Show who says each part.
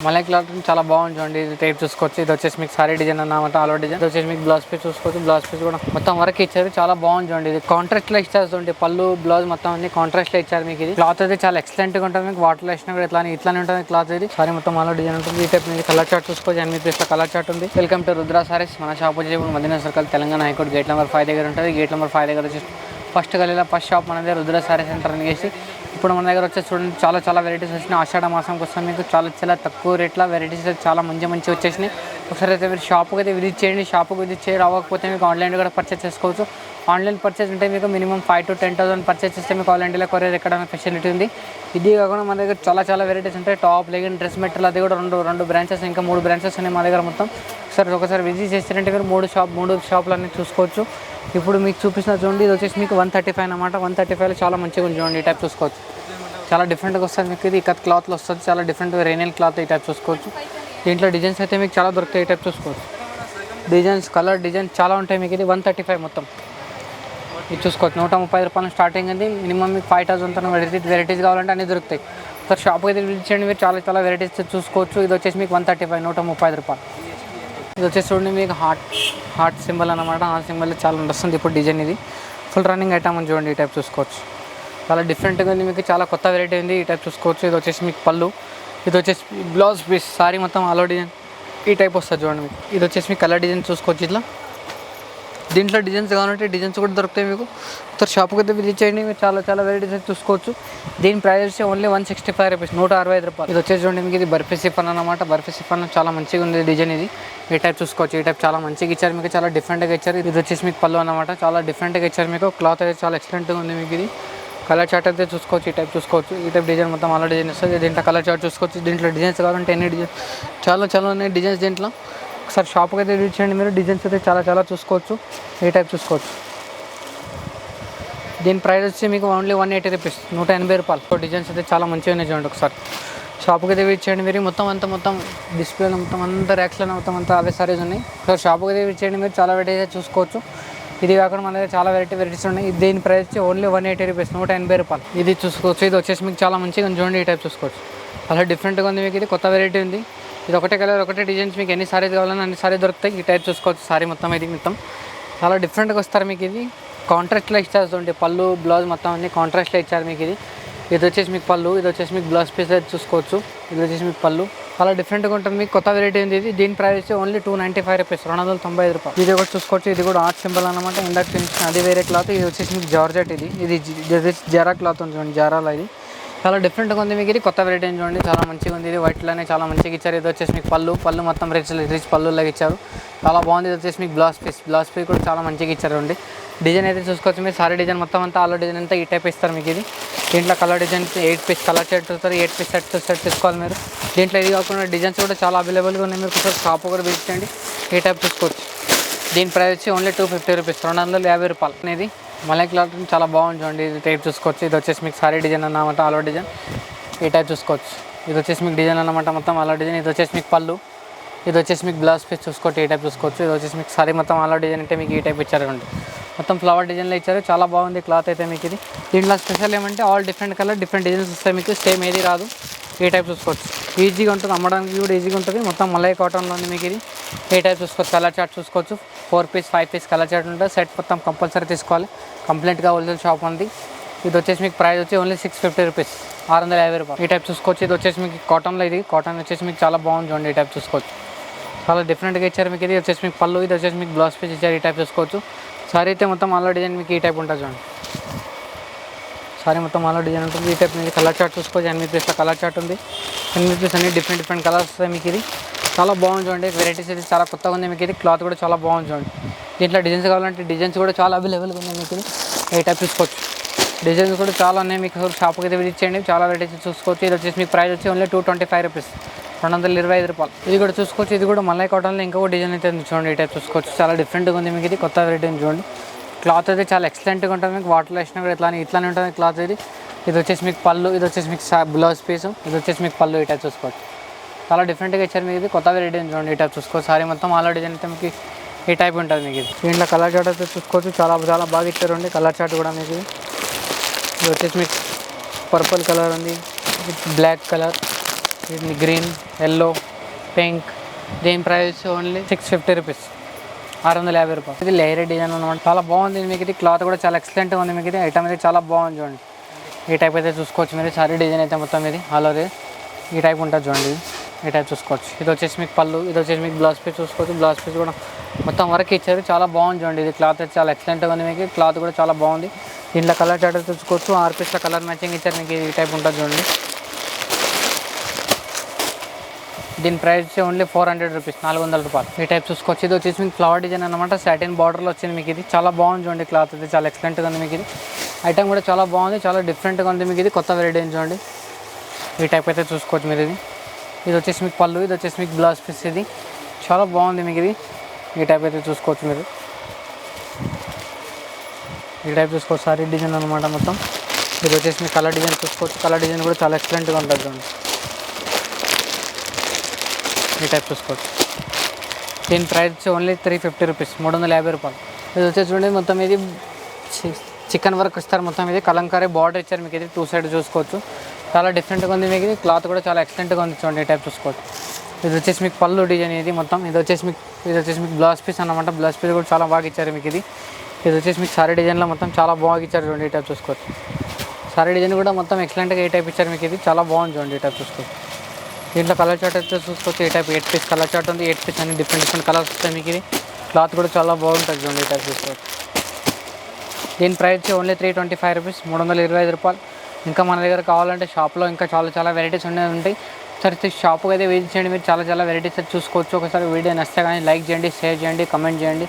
Speaker 1: Malai cloth చాలా బాగుంది చూడండి. ఇది టైప్ చూసుకోవచ్చు. ఇది వచ్చేసి మీకు సారీ డిజైన్ అన్నమాట, ఆల్ ఓవర్ డిజైన్. ఇది వచ్చేసి మీకు బ్లౌజ్ పీస్ చూసుకోవచ్చు. బ్లౌజ్ పీస్ కూడా మొత్తం వర్క్ ఇచ్చారు, చాలా బాగుంది చూడండి. ఇది కాంట్రాస్ట్ లో ఇచ్చారు చూడండి. పళ్ళు బ్లౌజ్ మొత్తం అన్ని కాంట్రాస్ట్ లో ఇచ్చారు మీకు. ఇది క్లాత్ అయితే చాలా ఎక్సలెంట్ గా ఉంటుంది. మీకు వాటర్ లో వేసినా కూడా ఇట్లానే ఉంటుంది క్లాత్. ఇది సారీ మొత్తం ఆల్ ఓవర్ డిజైన్ ఉంటుంది. ఈ టైప్ నుంచి కలర్ చార్ట్ చూసుకోవచ్చు. 8 పీస్ కలర్ చార్ట్ ఉంది. Welcome to Rudra Sarees. మన షాప్ వచ్చి ఇప్పుడు Madina circle, Telangana high court gate number 5 దగ్గర ఉంటుంది. గేట్ నెంబర్ 5 దగ్గర వచ్చి ఫస్ట్ గలీలో ఫస్ట్ షాప్ మన దగ్గర రుద్ర సారీ సెంటర్ అని చేసి ఇప్పుడు మన దగ్గర వచ్చేసి చూడండి చాలా వెరైటీస్ వచ్చినాయి. ఆషాఢ మాసం కోసం మీకు చాలా తక్కువ రేట్లో వెరైటీస్ చాలా మంచి వచ్చేసినాయి. ఒకసారి అయితే మీరు షాప్కి అయితే విజిట్ చేయండి. షాప్కి విజిట్ చేసి రావకపోతే మీకు ఆన్లైన్ కూడా పర్చేస్ చేసుకోవచ్చు. ఆన్లైన్ పర్చేస్ ఉంటే మీకు మినిమం 5,000 to 10,000 పర్చేస్ చేస్తే మీకు ఆన్లైన్లో కొరియర్ ఎక్కడ ఫెసిలిటీ ఉంది. ఇది కాకుండా మన దగ్గర చాలా వెరైటీస్ ఉంటాయి. టాప్ లెగిన్ డ్రెస్ మెటీరియల్ అది కూడా రెండు బ్రాంచెస్, ఇంకా 3 బ్రాంచెస్ ఉన్నాయి మా దగ్గర మొత్తం. ఒకసారి విజిట్ చేస్తారంటే మీరు 3 షాపులన్నీ చూసుకోవచ్చు. ఇప్పుడు మీకు చూపిస్తున్న చూడండి. ఇది వచ్చేసి మీకు 135 అన్నమాట. 135లో చాలా మంచిగా ఉంది చూడండి. ఈ టైప్ చూసుకోవచ్చు. చాలా డిఫరెంట్గా వస్తుంది మీకు. ఇది ఇక్కత్ క్లాత్లో వస్తుంది. చాలా డిఫరెంట్ రేనియల్ క్లాత్. ఈ టైప్ చూసుకోవచ్చు. దీంట్లో డిజైన్స్ అయితే మీకు చాలా దొరుకుతాయి. ఈ టైప్ చూసుకోవచ్చు. డిజైన్స్ కలర్ డిజైన్ చాలా ఉంటాయి మీకు. ఇది 135 మొత్తం. ఇది చూసుకోవచ్చు. 130 రూపాయలు స్టార్టింగ్ ఉంది. మినిమం మీకు 5,000 వెరైటీస్ కావాలంటే అన్నీ దొరుకుతాయి. సార్ షాప్కి అయితే విజిట్ చేయండి. మీరు చాలా వెరైటీస్ చూసుకోవచ్చు. ఇది వచ్చేసి మీకు 135, 130 రూపాయలు. ఇది వచ్చేసి చూడండి మీకు హార్ట్ సింబల్ అన్నమాట. ఆ సింబల్ చాలా వస్తుంది ఇప్పుడు డిజైన్. ఇది ఫుల్ రన్నింగ్ ఐటమ్ అని చూడండి. ఈ టైప్ చూసుకోవచ్చు. చాలా డిఫరెంట్గా ఉంది మీకు. చాలా కొత్త వెరైటీ ఉంది. ఈ టైప్ చూసుకోవచ్చు. ఇది వచ్చేసి మీకు పళ్ళు. ఇది వచ్చేసి బ్లౌజ్ పీస్. సారీ మొత్తం ఆల్ ఓవర్ డిజైన్ ఈ టైప్ వస్తుంది చూడండి మీకు. ఇది వచ్చేసి మీకు కలర్ డిజైన్ చూసుకోవచ్చు. ఇట్లా దీంట్లో డిజైన్స్ కావాలంటే డిజైన్స్ కూడా దొరుకుతాయి మీకు. ఒకసారి షాప్కి అయితే విజిట్ చేయండి. మీరు చాలా వెరైటీస్ అయితే చూసుకోవచ్చు. దీని ప్రైస్ వచ్చి ఓన్లీ 165 రూపీస్, 165 రూపాయలు. ఇది వచ్చేసి చూడండి మీకు. ఇది బర్ఫీ సిఫన్ అన్నమాట. బర్ఫీ సిఫన్ చాలా మంచిగా ఉంది డిజైన్. ఇది ఈ టైప్ చూసుకోవచ్చు. ఈ టైప్ చాలా మంచిగా ఇచ్చారు మీకు. చాలా డిఫరెంట్గా ఇచ్చారు. ఇది వచ్చేసి మీకు పళ్ళు అన్నమాట. చాలా డిఫరెంట్గా ఇచ్చారు మీకు. క్లాత్ అయితే చాలా ఎక్సలెంట్గా ఉంది మీకు. ఇది కలర్ చార్ట్ అయితే చూసుకోవచ్చు. ఈ టైప్ చూసుకోవచ్చు. ఈ టైప్ డిజైన్ మొత్తం అలా డిజైన్ వస్తుంది. దీంట్లో కలర్ చార్ట్ చూసుకోవచ్చు. దీంట్లో డిజైన్స్ కావాలంటే ఎన్ని డిజైన్ చాలా ఉన్నాయి డిజైన్స్ దీంట్లో. ఒకసారి షాప్కి అయితే విజిట్ చేయండి. మీరు డిజైన్స్ అయితే చాలా చూసుకోవచ్చు. ఈ టైప్ చూసుకోవచ్చు. దీని ప్రైస్ వచ్చి మీకు ఓన్లీ 180 రూపీస్, 180 రూపాయలు. డిజైన్స్ అయితే చాలా మంచిగా ఉన్నాయి చూడండి. ఒకసారి షాప్కి అయితే విజిట్ చేయండి. మీరు మొత్తం డిస్ప్లేలో మొత్తం అంతా ర్యాక్స్లో మొత్తం అంతా అవే సారీస్ ఉన్నాయి. ఒకసారి షాప్కి అయితే విజిట్ చేయండి. మీరు చాలా వెరైటీస్ అయితే చూసుకోవచ్చు. ఇది కాకుండా మన దగ్గర చాలా వెరైటీస్ ఉన్నాయి. దీని ప్రైస్ వచ్చి ఓన్లీ 180 రూపీస్, 180 రూపాయలు. ఇది చూసుకోవచ్చు. ఇది వచ్చేసి మీకు చాలా మంచిగా చూడండి. ఈ టైప్ చూసుకోవచ్చు. అలా డిఫరెంట్గా ఉంది మీకు. ఇది కొత్త వెరైటీ ఉంది. ఇది ఒకటే కలర్ ఒకటే డిజైన్స్. మీకు ఎన్ని సారీస్ కావాలన్నా అన్ని సారీ దొరుకుతాయి. ఈ టైప్ చూసుకోవచ్చు. సారీ మొత్తం ఇది మొత్తం చాలా డిఫరెంట్గా వస్తారు మీకు. ఇది కాంట్రాస్ట్లో ఇచ్చారు చూడండి. పళ్ళు బ్లౌజ్ మొత్తం అన్ని కాంట్రాస్ట్లో ఇచ్చారు మీకు. ఇది వచ్చేసి మీకు పళ్ళు. ఇది వచ్చేసి మీకు బ్లౌజ్ పీస్ అయితే చూసుకోవచ్చు. ఇది వచ్చేసి మీకు పళ్ళు. చాలా డిఫరెంట్గా ఉంటుంది మీకు. కొత్త వెరైటీ ఉంది ఇది. దీని ప్రైస్ వచ్చి ఓన్లీ 295 రూపీస్, 295 రూపాయలు. ఇది కూడా చూసుకోవచ్చు. ఇది కూడా ఆర్ట్ సింబల్ అనమాట. ఇందాక చూపించిన అది వేరే క్లాత్. ఇది వచ్చేసి మీకు జార్జెట్. ఇది జరా క్లాత్ ఉంది చూడండి. జారాలో ఇది చాలా డిఫరెంట్గా ఉంది మీకు. ఇది కొత్త వెరైటీ చూడండి. చాలా మంచిగా ఉంది. ఇది వైట్లోనే చాలా మంచిగా ఇచ్చారు. ఇది వచ్చేసి మీకు పళ్ళు మొత్తం రిచ్ పళ్ళులాగా ఇచ్చారు. చాలా బాగుంది. ఇది వచ్చేసి మీకు బ్లౌజ్ పీస్ కూడా చాలా మంచిగా ఇచ్చారు అండి. డిజైన్ అయితే చూసుకోవచ్చు. మీరు సారీ డిజైన్ మొత్తం అంతా ఆల్ డిజైన్ అంతా ఈ టైప్ ఇస్తారు మీకు. ఇది దీంట్లో colour design 8 piece colour set అవుతారు. 8 పీస్ సెట్ తీసుకోవాలి మీరు. దీంట్లో ఇది కాకుండా డిజైన్స్ కూడా చాలా అవైలబుల్గా ఉన్నాయి. మీరు ఒకసారి షాప్ కూడా విజిట్ చేయండి. ఈ టైప్ చూసుకోవచ్చు. దీని ప్రైస్ వచ్చి ఓన్లీ 250 రూపీస్, 250 రూపాయలు. అనేది మలై క్లాత్ చాలా బాగుంది చూడండి. ఇది టైప్ చూసుకోవచ్చు. ఇది వచ్చేసి మీకు సారీ డిజైన్ అన్నమాట, ఆల్ ఓవర్ డిజైన్ ఈ టైప్ చూసుకోవచ్చు. ఇది వచ్చేసి మీకు డిజైన్ అన్నమాట మొత్తం ఆల్ ఓవర్ డిజైన్. ఇది వచ్చేసి మీకు పళ్ళు. ఇది వచ్చేసి మీకు బ్లౌజ్ పీస్ చూసుకోవచ్చు. ఈ టైప్ చూసుకోవచ్చు. ఇది వచ్చేసి మీకు సారీ మొత్తం ఆల్ ఓవర్ డిజైన్ అంటే మీకు ఈ టైప్ ఇచ్చారండి. మొత్తం ఫ్లవర్ డిజైన్లో ఇచ్చారు. చాలా బాగుంది క్లాత్ అయితే మీకు. ఇది దీంట్లో స్పెషల్ ఏమంటే all different colour different designs వస్తాయి మీకు. సేమ్ ఏది రాదు. ఈ టైప్ చూసుకోవచ్చు. ఈజీగా ఉంటుంది, అమ్మడానికి కూడా ఈజీగా ఉంటుంది. మొత్తం మలై కాటన్లో ఉంది మీకు. ఇది ఈ టైప్ చూసుకోవచ్చు. కలర్ చార్ట్ చూసుకోవచ్చు. 4 పీస్ 5 పీస్ కలర్ చార్ట్ ఉంటుంది. సెట్ మొత్తం కంపల్సరీ తీసుకోవాలి. కంప్లీట్గా హోల్సేల్ షాప్ ఉంది. ఇది వచ్చేసి మీకు ప్రైస్ వచ్చి ఓన్లీ 650 రూపీస్, 650 రూపాయలు. ఈ టైప్ చూసుకోవచ్చు. ఇది వచ్చేసి మీకు కాటన్లో. ఇది కాటన్ వచ్చేసి మీకు చాలా బాగుంది చూడండి. ఈ టైప్ చూసుకోవచ్చు. చాలా డిఫరెంట్గా ఇచ్చారు మీకు. ఇది వచ్చేసి మీకు పళ్ళు. ఇది వచ్చేసి మీకు బ్లౌజ్ పీస్ ఇచ్చారు. ఈ టైప్ చూసుకోవచ్చు. సారీ అయితే మొత్తం ఆల్ డిజైన్ మీకు ఈ టైప్ ఉంటుంది చూడండి. సారీ మొత్తం ఆల్ డిజైన్ ఉంటుంది. ఈ టైప్ మీకు కలర్ చార్ట్ చూసుకోవచ్చు. 8 పీస్లో కలర్ చార్ట్ ఉంది. 8 పీస్ అన్ని డిఫరెంట్ కలర్స్ వస్తాయి మీకు. ఇది చాలా బాగుంది చూడండి. వెరైటీస్ అయితే చాలా కొత్తగా ఉంది మీకు. ఇది క్లాత్ కూడా చాలా బాగుంది చూడండి. దీంట్లో డిజైన్స్ కావాలంటే డిజైన్స్ కూడా చాలా అవైలబుల్గా ఉన్నాయి మీకు. ఇది ఈ టైప్ చూసుకోవచ్చు. డిజైన్స్ కూడా చాలా ఉన్నాయి మీకు. షాప్కి అయితే విజిట్ చేయండి. చాలా వెరైటీస్ చూసుకోవచ్చు. ఇది వచ్చేసి మీకు ప్రైస్ వచ్చి ఓన్లీ 225 రూపీస్, 225 రూపాయలు. ఇది కూడా చూసుకోవచ్చు. ఇది కూడా మలై కాటన్లో ఇంకొక డిజైన్ అయితే చూడండి. ఈ టైప్ చూసుకోవచ్చు. చాలా డిఫరెంట్గా ఉంది మీకు. ఇది కొత్త వెరైటీ చూడండి. క్లాత్ అయితే చాలా ఎక్సలెంట్గా ఉంటుంది మీకు. వాటర్లో వేసినా కూడా ఇట్లానే ఉంటుంది క్లాత్. ఇది వచ్చేసి మీకు పళ్ళు. ఇది వచ్చేసి మీకు బ్లౌజ్ పీస్. ఇది వచ్చేసి మీకు పళ్ళు. ఈ టైప్ చూసుకోవచ్చు. చాలా డిఫరెంట్గా ఇచ్చారు మీకు. ఇది కొత్త వెరైటీ చూడండి. ఈ టైప్ చూసుకోవచ్చు. సారీ మొత్తం ఆల్ డిజైన్ అయితే మీకు ఈ టైప్ ఉంటుంది మీకు. ఇది దీంట్లో కలర్ చార్ట్ అయితే చూసుకోవచ్చు. చాలా బాగా ఇచ్చారండి కలర్ చార్ట్ కూడా మీకు. ఇది వచ్చేసి మీకు పర్పుల్ కలర్ ఉంది, బ్లాక్ కలర్, ఇది గ్రీన్, ఎల్లో, పింక్. దీని ప్రైస్ ఓన్లీ 650 రూపీస్, 650 రూపాయలు. ఇది లేయర్ డిజైన్ అనమాట, చాలా బాగుంది. మీకు ఇది క్లాత్ కూడా చాలా ఎక్సలెంట్గా ఉంది. మీకు ఇది ఐటమ్ అయితే చాలా బాగుంది చూడండి. ఈ టైప్ అయితే చూసుకోవచ్చు మీరు. సారీ డిజైన్ అయితే మొత్తం ఇది ఆల్ ఈ టైప్ ఉంటుంది చూడండి. ఈ టైప్ చూసుకోవచ్చు. ఇది వచ్చేసి మీకు పళ్ళు, ఇది వచ్చేసి మీకు బ్లౌజ్ పీస్ చూసుకోవచ్చు. బ్లౌజ్ పీస్ కూడా మొత్తం వర్క్ ఇచ్చారు, చాలా బాగుంది చూడండి. ఇది క్లాత్ అయితే చాలా ఎక్సలెంట్గా ఉంది. మీకు క్లాత్ కూడా చాలా బాగుంది. దీంట్లో కలర్ చార్ట్ చూసుకోవచ్చు. 6 పీస్లో కలర్ మ్యాచింగ్ ఇచ్చారు. మీకు ఈ టైప్ ఉంటుంది చూడండి. దీని ప్రైస్ ఓన్లీ 400 రూపీస్, 400 రూపాయలు. ఈ టైప్ చూసుకోవచ్చు. ఇది వచ్చేసి మీకు ఫ్లవర్ డిజైన్ అనమాట, సాటిన్ బార్డర్లో వచ్చింది. మీకు ఇది చాలా బాగుంది చూడండి. క్లాత్ అయితే చాలా ఎక్సలెంట్గా ఉంది. మీకు ఇది ఐటమ్ కూడా చాలా బాగుంది, చాలా డిఫరెంట్గా ఉంది. మీకు ఇది కొత్త వెరైటీ చూడండి. ఈ టైప్ అయితే చూసుకోవచ్చు మీరు. ఇది వచ్చేసి మీకు పళ్ళు, ఇది వచ్చేసి మీకు బ్లౌజ్ పీస్. ఇది చాలా బాగుంది మీకు ఇది. ఈ టైప్ అయితే చూసుకోవచ్చు మీరు. ఈ టైప్ చూసుకోవచ్చు. సారీ డిజైన్ అనమాట మొత్తం. ఇది వచ్చేసి మీకు కలర్ డిజైన్ చూసుకోవచ్చు. కలర్ డిజైన్ కూడా చాలా ఎక్సలెంట్గా ఉంటుంది చూడండి. ఈ టైప్ చూసుకోవచ్చు. దీని ప్రైస్ ఓన్లీ 350 రూపీస్, 350 రూపాయలు. ఇది వచ్చేసి చూడండి మొత్తం ఇది చికెన్ వర్క్ ఇస్తారు. మొత్తం ఇది కలంకారీ బార్డర్ ఇచ్చారు. మీకు ఇది 2 సైడ్ చూసుకోవచ్చు. చాలా డిఫరెంట్గా ఉంది. మీకు ఇది క్లాత్ కూడా చాలా ఎక్సలెంట్గా ఉంది చూడండి. ఈ టైప్ చూసుకోవచ్చు. ఇది వచ్చేసి మీకు పళ్ళు డిజైన్ ఇది మొత్తం. ఇది వచ్చేసి మీకు బ్లౌజ్ పీస్ అన్నమాట. బ్లౌజ్ పీస్ కూడా చాలా బాగా ఇచ్చారు మీకు ఇది. ఇది వచ్చేసి మీకు సారీ డిజైన్లో మొత్తం చాలా బాగా ఇచ్చారు చూడండి. ఈ టైప్ చూసుకోవచ్చు. సారీ డిజైన్ కూడా మొత్తం ఎక్సలెంట్గా ఈ టైప్ ఇచ్చారు మీకు ఇది. చాలా బాగుంది చూడండి. ఈ టైప్ చూసుకోవచ్చు. దీంట్లో కలర్ చార్ట్ అయితే చూసుకోవచ్చు. ఈ టైప్ 8 పీస్ కలర్ చార్ట్ ఉంది. 8 పీస్ అన్ని డిఫరెంట్ కలర్స్ వస్తాయి మీకు ఇది. క్లాత్ కూడా చాలా బాగుంటుంది చూడండి. ఈ టైప్ చూసుకోవచ్చు. దీని ప్రైస్ ఓన్లీ 325 రూపీస్, 325 రూపాయలు. ఇంకా మన దగ్గర కావాలంటే షాప్లో ఇంకా చాలా వెరైటీస్ ఉంటాయి. ఒకసారి షాప్కి అయితే విజిట్ చేయండి. మీరు చాలా వెరైటీస్ అయితే చూసుకోవచ్చు. ఒకసారి వీడియో నచ్చితే కానీ లైక్ చేయండి, షేర్ చేయండి, కమెంట్ చేయండి.